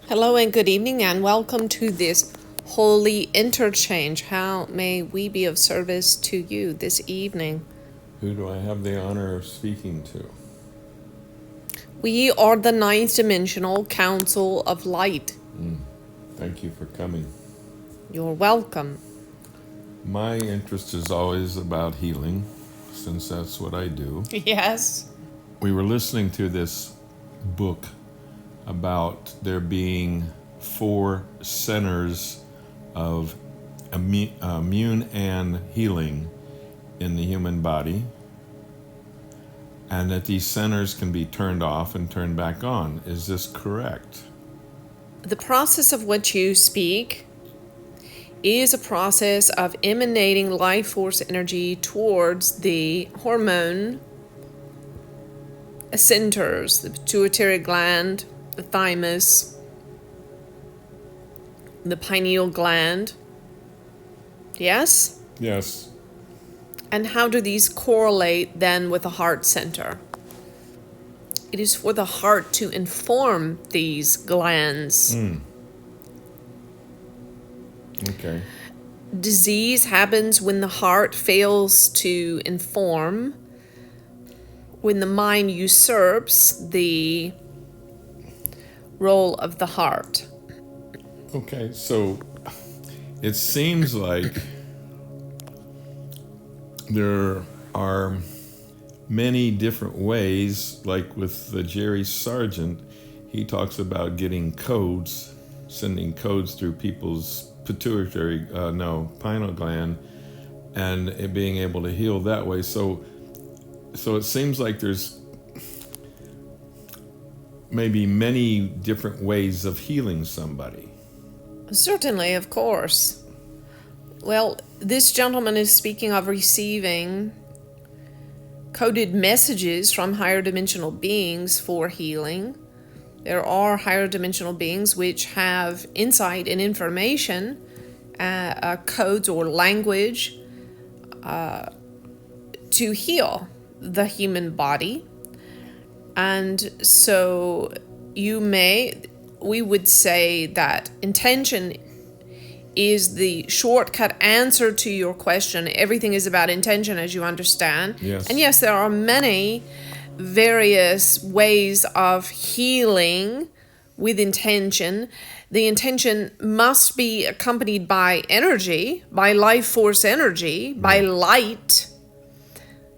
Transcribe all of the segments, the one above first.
Hello and good evening and welcome to this holy interchange. How may we be of service to you this evening? Who do I have the honor of speaking to? We are the ninth dimensional Council of Light. Thank you for coming. You're welcome. My interest is always about healing, since that's what I do. Yes. We were listening to this book about there being 4 centers of immune and healing in the human body, and that these centers can be turned off and turned back on. Is this correct? The process of which you speak is a process of emanating life force energy towards the hormone centers, the pituitary gland, the thymus, the pineal gland. Yes? Yes. And how do these correlate then with the heart center? It is for the heart to inform these glands. Okay. Disease happens when the heart fails to inform, when the mind usurps the role of the heart. Okay, so it seems like there are many different ways, like with the Jerry Sargent, he talks about getting codes, sending codes through people's pineal gland, and it being able to heal that way. So it seems like there's maybe many different ways of healing somebody. Certainly, of course. Well, this gentleman is speaking of receiving coded messages from higher dimensional beings for healing. There are higher dimensional beings which have insight and information, codes or language to heal the human body. And so we would say that intention is the shortcut answer to your question. Everything is about intention, as you understand. Yes. And yes, there are many various ways of healing with intention. The intention must be accompanied by energy, by life force energy, by light.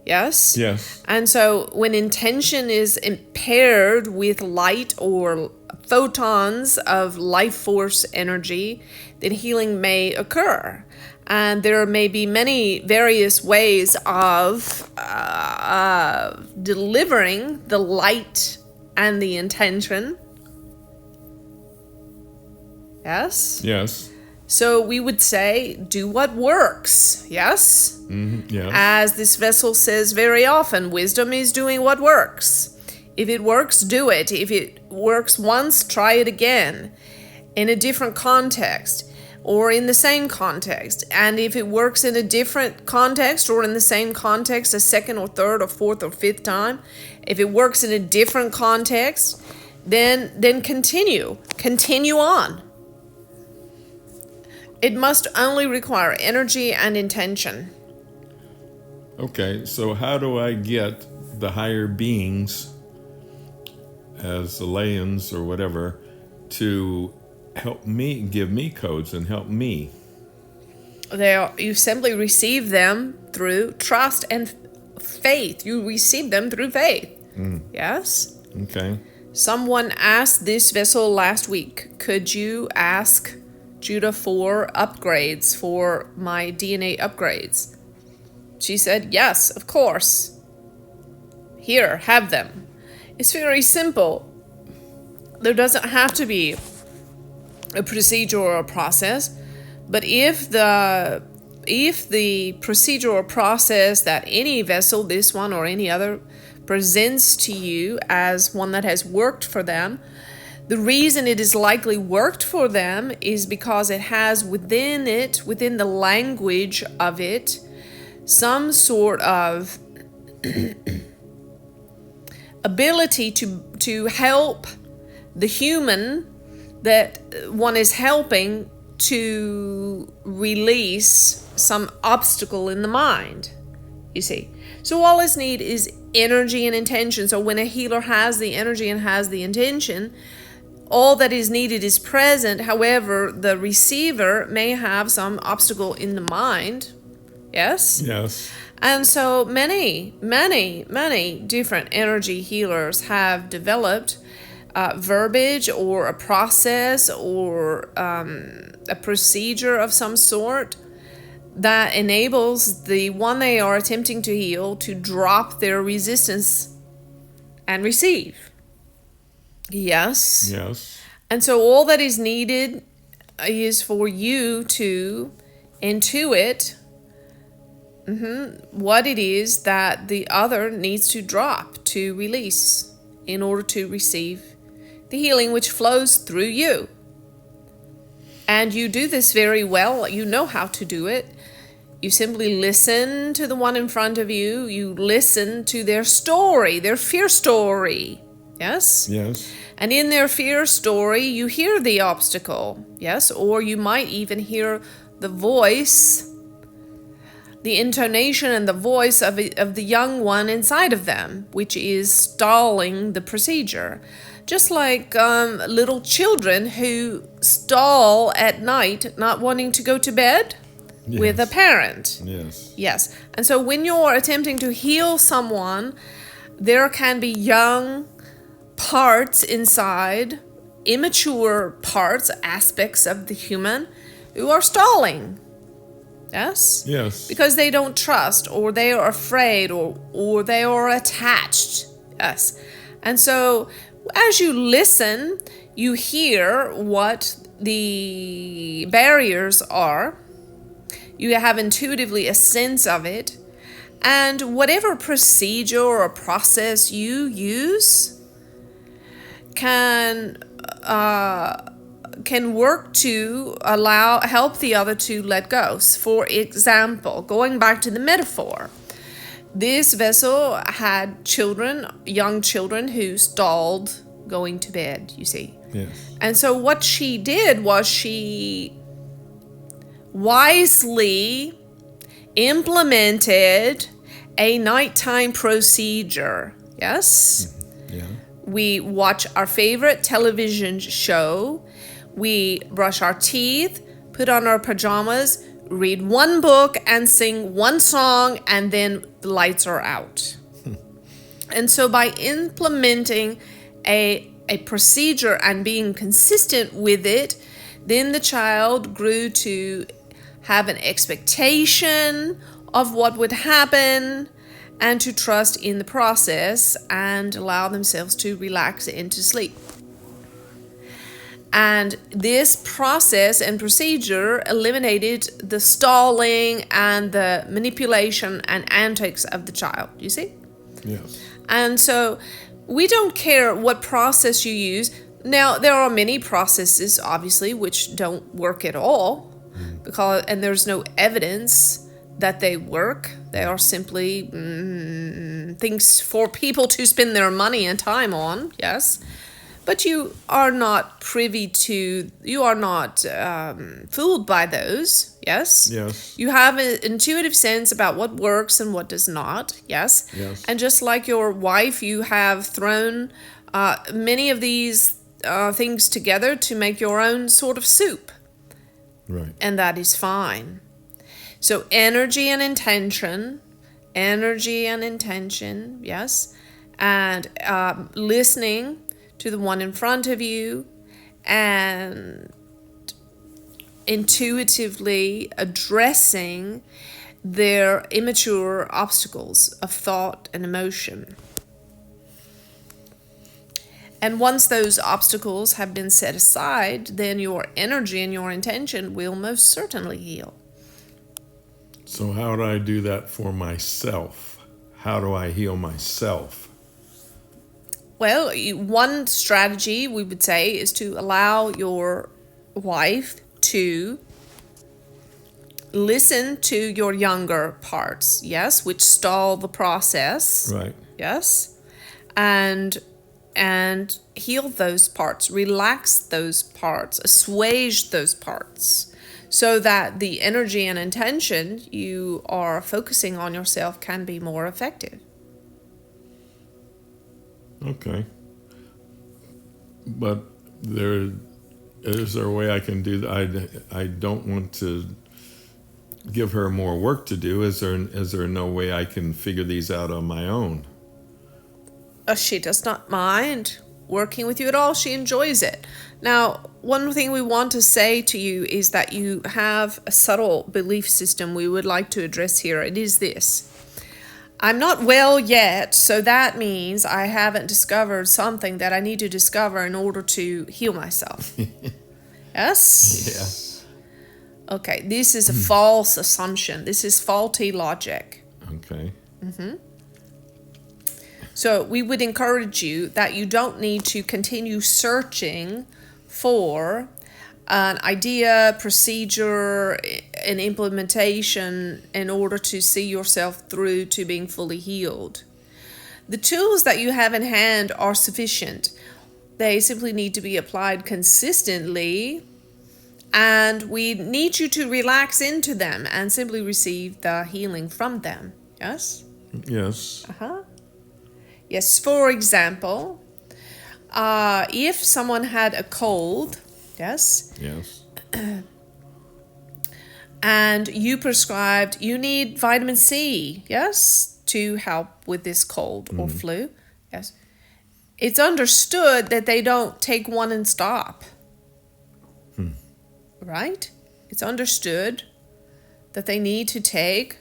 Yes? Yes. And so when intention is impaired with light or photons of life force energy, then healing may occur. And there may be many various ways of delivering the light and the intention. Yes? Yes. So we would say, do what works. Yes? Yes. As this vessel says very often, wisdom is doing what works. If it works, do it. If it works once, try it again in a different context or in the same context. And if it works in a different context or in the same context a second or third or fourth or fifth time, if it works in a different context, then continue on. It must only require energy and intention. Okay, so how do I get the higher beings, as the Layans or whatever, to help me, give me codes and help me? You simply receive them through trust and faith. You receive them through faith. Yes? Okay. Someone asked this vessel last week, could you ask Judah for upgrades, for my DNA upgrades? She said, yes, of course. Here, have them. It's very simple. There doesn't have to be a procedure or a process, but if the procedure or process that any vessel, this one or any other, presents to you as one that has worked for them, the reason it is likely worked for them is because it has within the language of it, some sort of ability to help the human that one is helping to release some obstacle in the mind, you see. So all is need is energy and intention. So when a healer has the energy and has the intention, all that is needed is present. However, the receiver may have some obstacle in the mind. Yes? Yes. And so many different energy healers have developed verbiage or a process or a procedure of some sort that enables the one they are attempting to heal to drop their resistance and receive. Yes. Yes. And so all that is needed is for you to intuit what it is that the other needs to drop, to release, in order to receive the healing which flows through you. And you do this very well. You know how to do it. You simply listen to the one in front of you. You listen to their story, their fear story. Yes? Yes. And in their fear story, you hear the obstacle. Yes? Or you might even hear the voice, the intonation and the voice of the young one inside of them, which is stalling the procedure. Just like little children who stall at night, not wanting to go to bed with a parent. Yes. Yes. And so when you're attempting to heal someone, there can be young parts inside, immature parts, aspects of the human who are stalling. Yes? Yes. Because they don't trust, or they are afraid, or they are attached. Yes. And so as you listen, you hear what the barriers are. You have intuitively a sense of it. And whatever procedure or process you use can work to help the other to let go. For example, going back to the metaphor, this vessel had young children who stalled going to bed, you see. Yes. And so what she did was she wisely implemented a nighttime procedure. Yes? Yeah. We watch our favorite television show. We brush our teeth, put on our pajamas, read one book, and sing one song, and then the lights are out. And so by implementing a procedure and being consistent with it, then the child grew to have an expectation of what would happen and to trust in the process and allow themselves to relax into sleep. And this process and procedure eliminated the stalling and the manipulation and antics of the child, you see? Yes. And so we don't care what process you use. Now, there are many processes, obviously, which don't work at all, and there's no evidence that they work. They are simply things for people to spend their money and time on, yes? But you are not fooled by those, yes? Yes. You have an intuitive sense about what works and what does not, yes? Yes. And just like your wife, you have thrown many of these things together to make your own sort of soup. Right. And that is fine. So energy and intention, yes? And listening to the one in front of you and intuitively addressing their immature obstacles of thought and emotion. And once those obstacles have been set aside, then your energy and your intention will most certainly heal. So how do I do that for myself? How do I heal myself? Well, one strategy we would say is to allow your wife to listen to your younger parts, yes, which stall the process. Right. Yes. And and heal those parts, relax those parts, assuage those parts, so that the energy and intention you are focusing on yourself can be more effective. Okay. But is there a way I can do that? I don't want to give her more work to do. Is there no way I can figure these out on my own? She does not mind working with you at all. She enjoys it. Now, one thing we want to say to you is that you have a subtle belief system we would like to address here. It is this: I'm not well yet, so that means I haven't discovered something that I need to discover in order to heal myself. Yes? Yeah. Okay, this is a false assumption. This is faulty logic. Okay. So we would encourage you that you don't need to continue searching for an idea, procedure, an implementation in order to see yourself through to being fully healed. The tools that you have in hand are sufficient. They simply need to be applied consistently, and we need you to relax into them and simply receive the healing from them. Yes? Yes. Yes, for example, if someone had a cold, yes, Yes. and you prescribed, you need vitamin C, yes, to help with this cold or flu, yes, it's understood that they don't take one and stop, right? It's understood that they need to take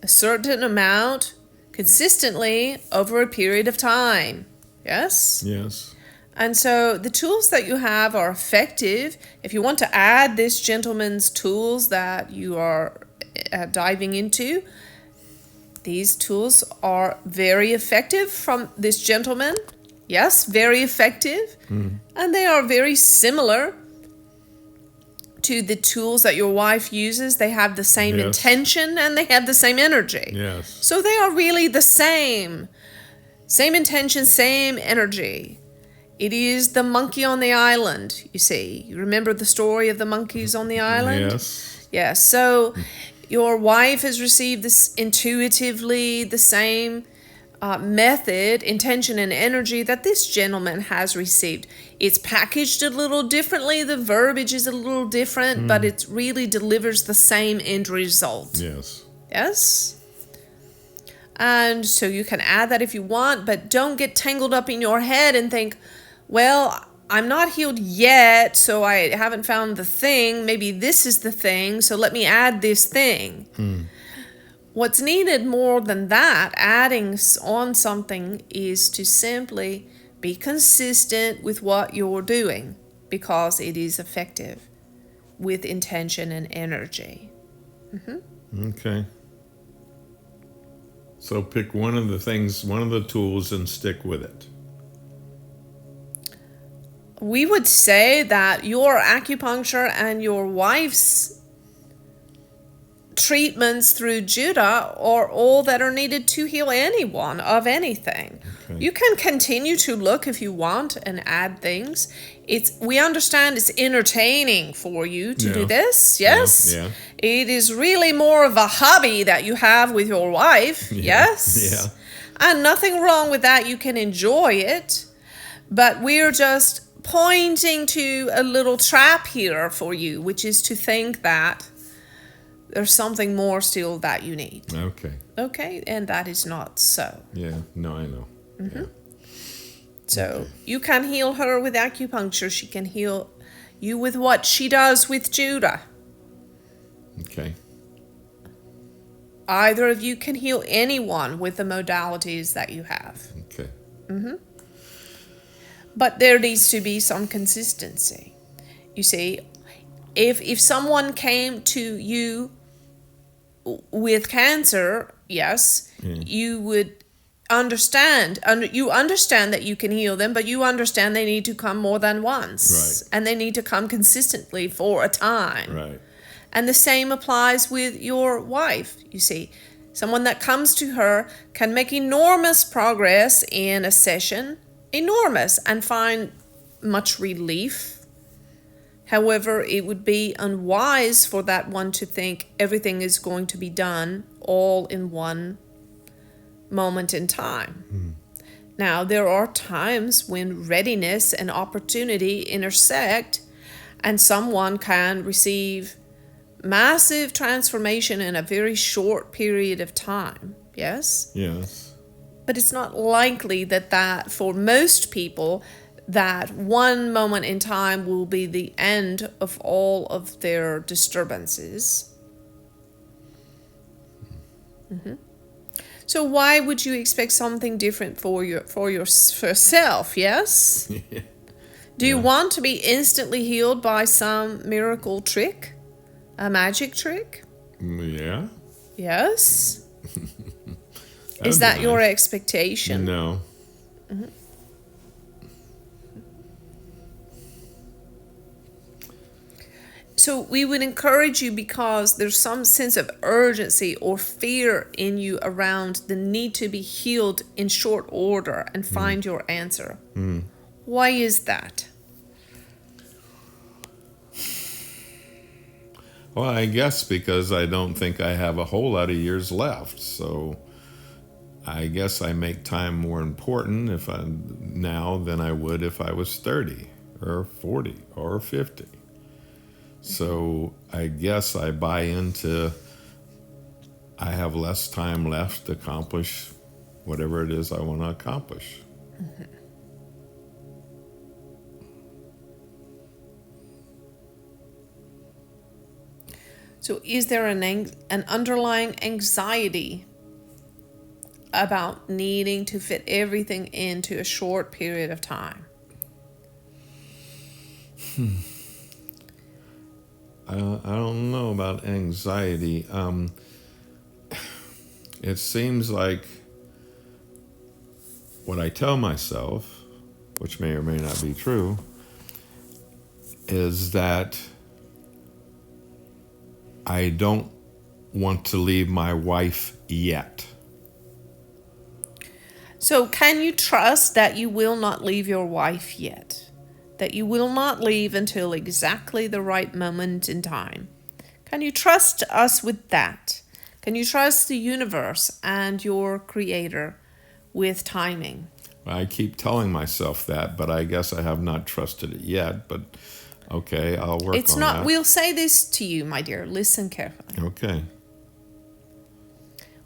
a certain amount consistently over a period of time. Yes? Yes. And so the tools that you have are effective. If you want to add this gentleman's tools that you are diving into, these tools are very effective from this gentleman. Yes, very effective. And they are very similar to the tools that your wife uses. They have the same Yes. intention and they have the same energy. Yes. So they are really the same. Same intention, same energy. It is the monkey on the island, you see. You remember the story of the monkeys on the island? Yes. Yes. So your wife has received this intuitively, the same method, intention, and energy that this gentleman has received. It's packaged a little differently. The verbiage is a little different, but it really delivers the same end result. Yes. Yes? And so you can add that if you want, but don't get tangled up in your head and think, well, I'm not healed yet, so I haven't found the thing. Maybe this is the thing, so let me add this thing. What's needed more than that, adding on something, is to simply be consistent with what you're doing because it is effective with intention and energy. Okay. So pick one of the things, one of the tools, and stick with it. We would say that your acupuncture and your wife's treatments through Judah are all that are needed to heal anyone of anything. Okay. You can continue to look if you want and add things. We understand it's entertaining for you to do this. Yes? Yeah. It is really more of a hobby that you have with your wife. Yes? Yeah. And nothing wrong with that. You can enjoy it. But we're just pointing to a little trap here for you, which is to think that there's something more still that you need. Okay. Okay? And that is not so. Yeah. No, I know. Yeah. So you can heal her with acupuncture. She can heal you with what she does with Judah. Okay. Either of you can heal anyone with the modalities that you have. Okay. But there needs to be some consistency. You see, if someone came to you with cancer, yes, you would understand. You understand that you can heal them, but you understand they need to come more than once. Right. And they need to come consistently for a time. Right. And the same applies with your wife, you see. Someone that comes to her can make enormous progress in a session, enormous and find much relief. However, it would be unwise for that one to think everything is going to be done all in one moment in time. Now, there are times when readiness and opportunity intersect, and someone can receive massive transformation in a very short period of time. Yes? Yes. But it's not likely that for most people, that one moment in time will be the end of all of their disturbances. So why would you expect something different for yourself? Yes. Do you want to be instantly healed by some miracle trick, a magic trick? Yeah. Yes. Is that your expectation? No. So we would encourage you, because there's some sense of urgency or fear in you around the need to be healed in short order and find your answer. Why is that? Well, I guess because I don't think I have a whole lot of years left. So I guess I make time more important now than I would if I was 30 or 40 or 50. So I guess I buy into I have less time left to accomplish whatever it is I want to accomplish. So is there an underlying anxiety about needing to fit everything into a short period of time? I don't know about anxiety. It seems like what I tell myself, which may or may not be true, is that I don't want to leave my wife yet. So can you trust that you will not leave your wife yet? That you will not leave until exactly the right moment in time? Can you trust us with that? Can you trust the universe and your creator with timing? I keep telling myself that, but I guess I have not trusted it yet. But okay, I'll work on that. We'll say this to you, my dear. Listen carefully. Okay.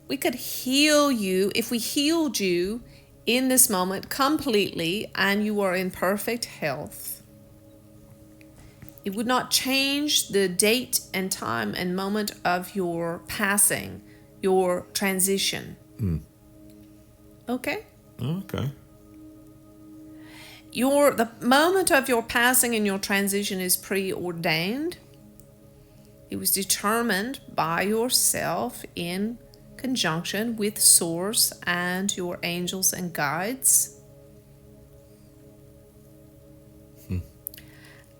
We could heal you if we healed you in this moment completely and you are in perfect health. It would not change the date and time and moment of your passing, your transition. Okay? Okay. The moment of your passing and your transition is preordained. It was determined by yourself in conjunction with Source and your angels and guides.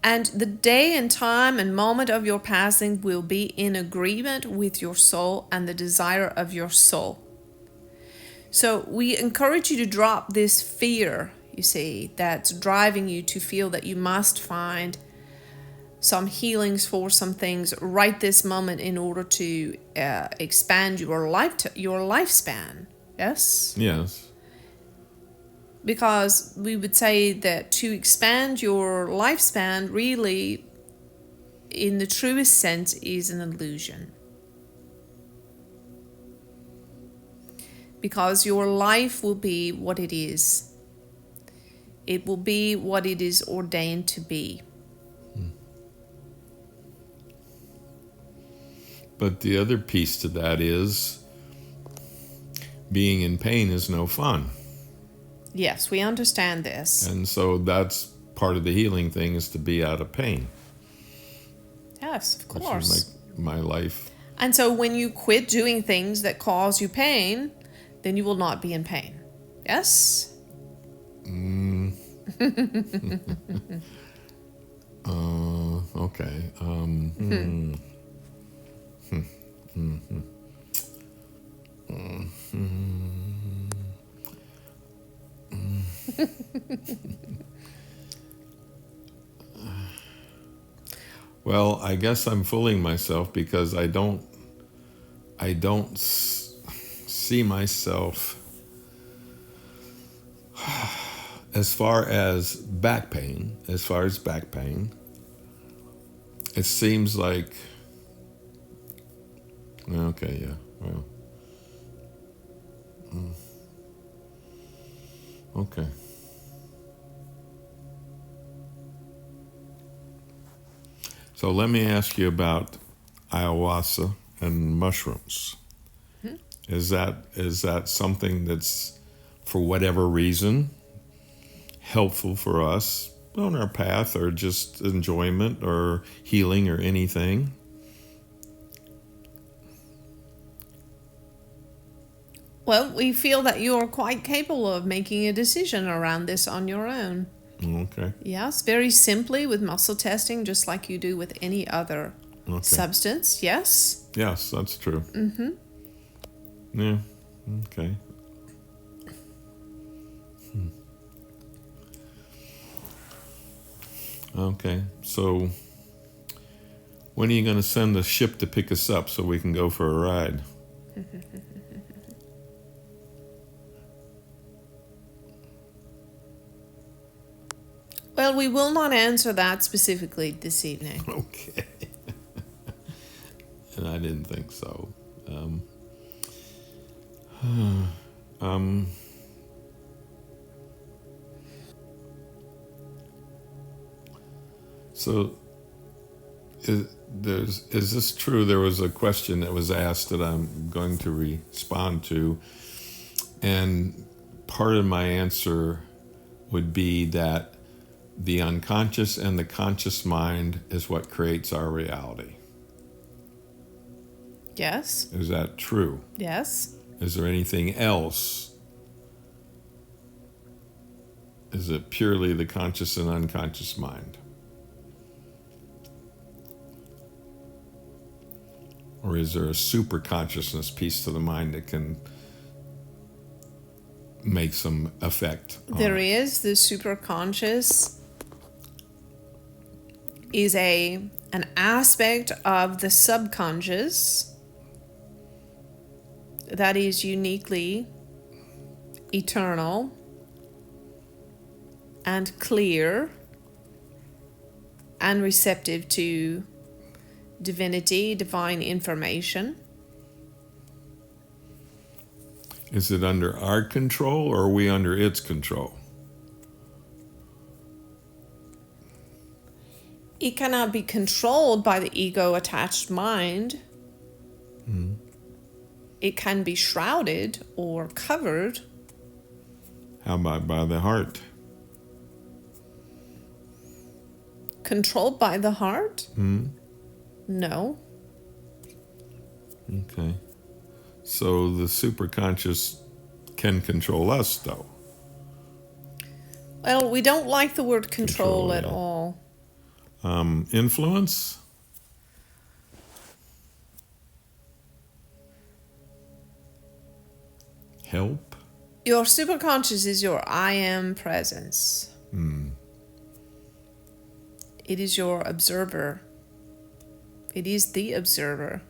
And the day and time and moment of your passing will be in agreement with your soul and the desire of your soul. So we encourage you to drop this fear, you see, that's driving you to feel that you must find some healings for some things right this moment in order to expand your lifespan. Yes? Yes. Because we would say that to expand your lifespan really, in the truest sense, is an illusion. Because your life will be what it is. It will be what it is ordained to be. But the other piece to that is being in pain is no fun. Yes, we understand this. And so that's part of the healing thing, is to be out of pain. Yes, of Which course. is my life. And so when you quit doing things that cause you pain, then you will not be in pain. Yes? Okay. Well, I guess I'm fooling myself because I don't see myself as far as back pain. It seems like, okay, yeah, well, okay. So let me ask you about ayahuasca and mushrooms. Is that something that's, for whatever reason, helpful for us on our path, or just enjoyment or healing or anything? Well, we feel that you are quite capable of making a decision around this on your own. Okay. Yes, very simply with muscle testing, just like you do with any other substance. Yes. Yes, that's true. Mm-hmm. Yeah. Okay. Okay. So when are you going to send the ship to pick us up so we can go for a ride? Well, we will not answer that specifically this evening. Okay. And I didn't think so. So is this true? There was a question that was asked that I'm going to respond to, and part of my answer would be that the unconscious and the conscious mind is what creates our reality. Yes. Is that true? Yes. Is there anything else? Is it purely the conscious and unconscious mind? Or is there a superconsciousness piece to the mind that can make some effect? There is. The superconscious is an aspect of the subconscious that is uniquely eternal and clear and receptive to divinity, divine information. Is it under our control, or are we under its control? It cannot be controlled by the ego-attached mind. It can be shrouded or covered. How about by the heart? Controlled by the heart? No. Okay. So the superconscious can control us, though. Well, we don't like the word control at yeah. all. Influence? Help? Your superconscious is your I am presence. It is your observer. It is the observer.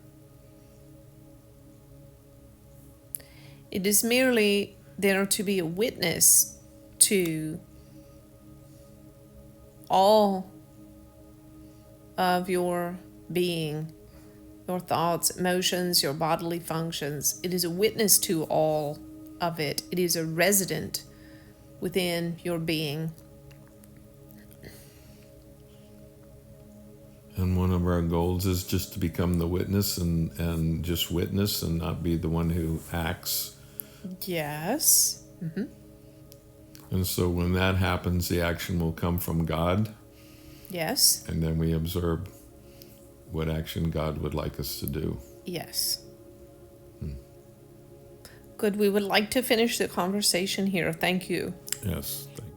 It is merely there to be a witness to all of your being, your thoughts, emotions, your bodily functions. It is a witness to all of it. It is a resident within your being. And one of our goals is just to become the witness and just witness and not be the one who acts. Yes. Mm-hmm. And so when that happens, the action will come from God. Yes. And then we observe what action God would like us to do. Yes. Good. We would like to finish the conversation here. Thank you. Yes. Thank you.